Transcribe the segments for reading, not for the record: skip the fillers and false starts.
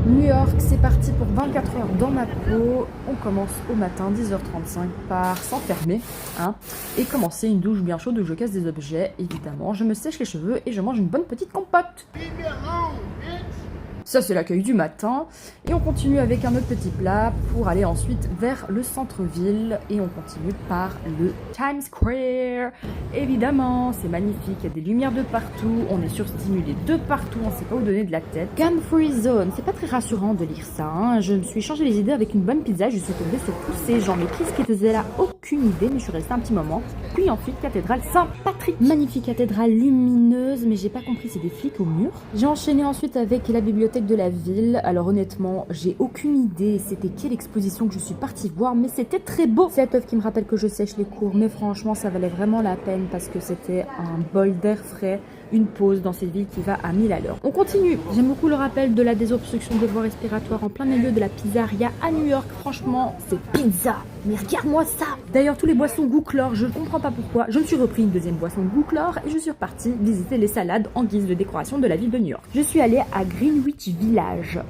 New York, c'est parti pour 24 heures dans ma peau. On commence au matin, 10h35, par s'enfermer et commencer une douche bien chaude où je casse des objets, évidemment. Je me sèche les cheveux et je mange une bonne petite compote. Ça, c'est l'accueil du matin. Et on continue avec un autre petit plat pour aller ensuite vers le centre-ville. Et on continue par le Times Square. Évidemment, c'est magnifique. Il y a des lumières de partout. On est surstimulé de partout. On ne sait pas où donner de la tête. Gun Free Zone. C'est pas très rassurant de lire ça. Je me suis changé les idées avec une bonne pizza. Je suis tombée sur tous ces gens. Mais qu'est-ce qui faisaient là? Aucune idée. Mais je suis restée un petit moment. Puis ensuite, cathédrale Saint-Patrick. Magnifique cathédrale lumineuse. Mais j'ai pas compris, c'est des flics au mur. J'ai enchaîné ensuite avec la bibliothèque de la ville. Alors honnêtement, j'ai aucune idée c'était quelle exposition que je suis partie voir, mais c'était très beau. Cette œuvre qui me rappelle que je sèche les cours, mais franchement ça valait vraiment la peine parce que c'était un bol d'air frais, une pause dans cette ville qui va à 1000 à l'heure. On continue. J'aime beaucoup le rappel de la désobstruction des voies respiratoires en plein milieu de la pizzeria à New York. Franchement, c'est pizza. Mais regarde-moi ça. D'ailleurs, tous les boissons goût chlore, je ne comprends pas pourquoi. Je me suis repris une deuxième boisson goût chlore et je suis repartie visiter les salades en guise de décoration de la ville de New York. Je suis allée à Greenwich Village.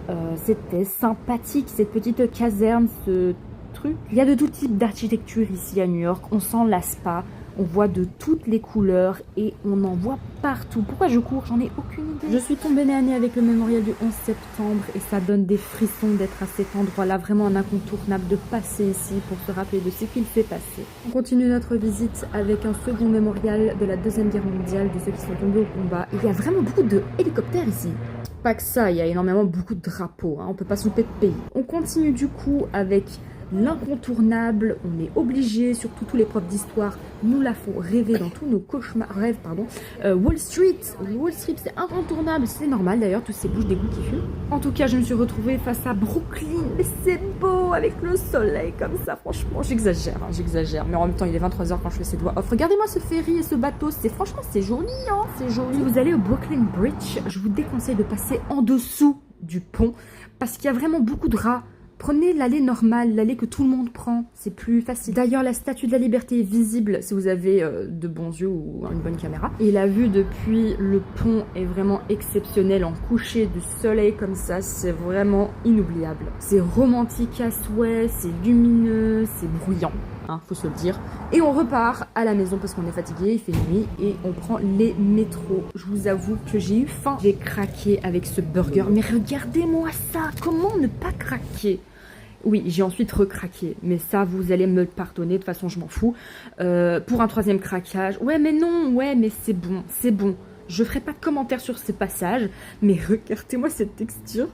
C'était sympathique, cette petite caserne, ce truc. Il y a de tout type d'architecture ici à New York. On s'en lasse pas. On voit de toutes les couleurs et on en voit partout. Pourquoi je cours? J'en ai aucune idée. Je suis tombée nez à nez avec le mémorial du 11 septembre et ça donne des frissons d'être à cet endroit-là. Vraiment un incontournable de passer ici pour se rappeler de ce qu'il s'est passé. On continue notre visite avec un second mémorial de la Deuxième Guerre mondiale, de ceux qui sont tombés au combat. Et il y a vraiment beaucoup de hélicoptères ici. Pas que ça, il y a énormément beaucoup de drapeaux. On peut pas se louper de pays. On continue du coup avec l'incontournable, on est obligé, surtout tous les profs d'histoire nous la font rêver dans tous nos cauchemars, Wall Street, c'est incontournable, c'est normal d'ailleurs, tous ces bouches d'égout qui fument. En tout cas, je me suis retrouvée face à Brooklyn, mais c'est beau avec le soleil comme ça, franchement, j'exagère, mais en même temps il est 23h quand je fais ces doigts off. Regardez-moi ce ferry et ce bateau, franchement c'est joli, c'est joli. Si vous allez au Brooklyn Bridge, je vous déconseille de passer en dessous du pont, parce qu'il y a vraiment beaucoup de rats. Prenez l'allée normale, l'allée que tout le monde prend, c'est plus facile. D'ailleurs, la statue de la liberté est visible si vous avez de bons yeux ou une bonne caméra. Et la vue depuis le pont est vraiment exceptionnelle, en coucher du soleil comme ça, c'est vraiment inoubliable. C'est romantique à souhait, c'est lumineux, c'est bruyant. Faut se le dire. Et on repart à la maison parce qu'on est fatigué, il fait nuit et on prend les métros. Je vous avoue que j'ai eu faim. J'ai craqué avec ce burger. Mais regardez-moi ça. Comment ne pas craquer? Oui, j'ai ensuite recraqué. Mais ça, vous allez me le pardonner. De toute façon, je m'en fous. Pour un troisième craquage. Ouais, mais non. Ouais, mais c'est bon. C'est bon. Je ferai pas de commentaires sur ce passage. Mais regardez-moi cette texture.